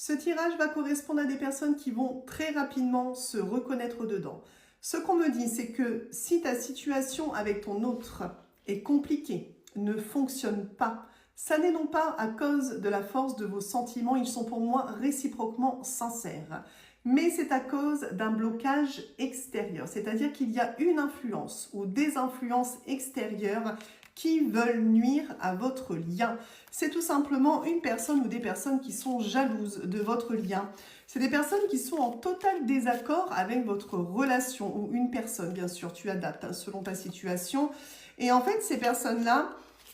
Ce tirage va correspondre à des personnes qui vont très rapidement se reconnaître dedans. Ce qu'on me dit, c'est que si ta situation avec ton autre est compliquée, ne fonctionne pas, ça n'est non pas à cause de la force de vos sentiments, ils sont pour moi réciproquement sincères, mais c'est à cause d'un blocage extérieur, c'est-à-dire qu'il y a une influence ou des influences extérieures qui veulent nuire à votre lien. C'est tout simplement une personne ou des personnes qui sont jalouses de votre lien. C'est des personnes qui sont en total désaccord avec votre relation, ou une personne, bien sûr, tu adaptes hein, selon ta situation. Et en fait, ces personnes-là,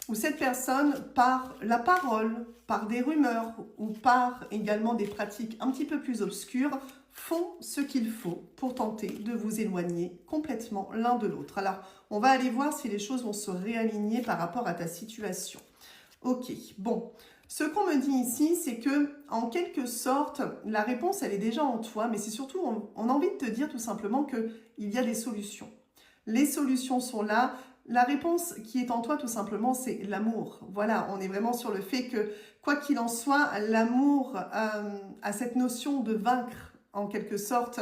ou cette personne, par la parole, par des rumeurs, ou par également des pratiques un petit peu plus obscures, font ce qu'il faut pour tenter de vous éloigner complètement l'un de l'autre. Alors, on va aller voir si les choses vont se réaligner par rapport à ta situation. Ok, bon. Ce qu'on me dit ici, c'est que, en quelque sorte, la réponse, elle est déjà en toi, mais c'est surtout, on a envie de te dire tout simplement qu'il y a des solutions. Les solutions sont là. La réponse qui est en toi, tout simplement, c'est l'amour. Voilà, on est vraiment sur le fait que, quoi qu'il en soit, l'amour a cette notion de vaincre, en quelque sorte,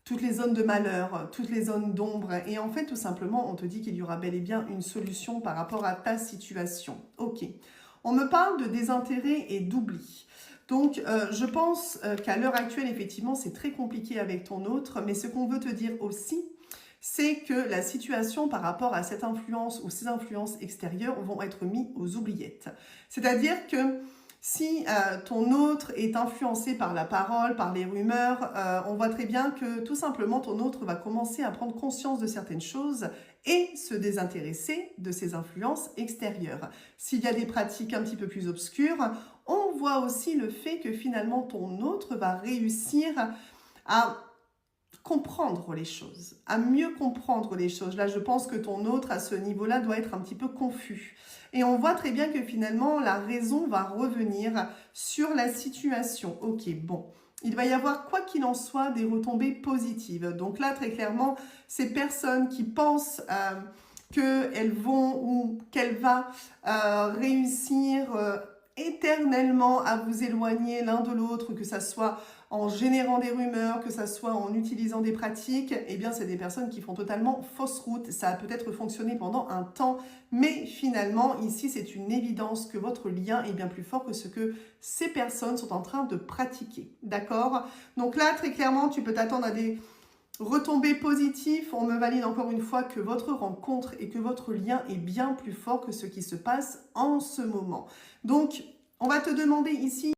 toutes les zones de malheur, toutes les zones d'ombre. Et en fait, tout simplement, on te dit qu'il y aura bel et bien une solution par rapport à ta situation. Ok. On me parle de désintérêt et d'oubli. Donc, je pense qu'à l'heure actuelle, effectivement, c'est très compliqué avec ton autre. Mais ce qu'on veut te dire aussi, c'est que la situation par rapport à cette influence ou ces influences extérieures vont être mises aux oubliettes. C'est-à-dire que si ton autre est influencé par la parole, par les rumeurs, on voit très bien que tout simplement ton autre va commencer à prendre conscience de certaines choses et se désintéresser de ces influences extérieures. S'il y a des pratiques un petit peu plus obscures, on voit aussi le fait que finalement ton autre va réussir à comprendre les choses, à mieux comprendre les choses. Là, je pense que ton autre, à ce niveau-là, doit être un petit peu confus. Et on voit très bien que finalement, la raison va revenir sur la situation. Ok, bon. Il va y avoir, quoi qu'il en soit, des retombées positives. Donc là, très clairement, ces personnes qui pensent qu'elles vont ou qu'elle va réussir éternellement à vous éloigner l'un de l'autre, que ça soit en générant des rumeurs, que ça soit en utilisant des pratiques, eh bien, c'est des personnes qui font totalement fausse route. Ça a peut-être fonctionné pendant un temps, mais finalement, ici, c'est une évidence que votre lien est bien plus fort que ce que ces personnes sont en train de pratiquer. D'accord? Donc là, très clairement, tu peux t'attendre à des retombées positives. On me valide encore une fois que votre rencontre et que votre lien est bien plus fort que ce qui se passe en ce moment. Donc, on va te demander ici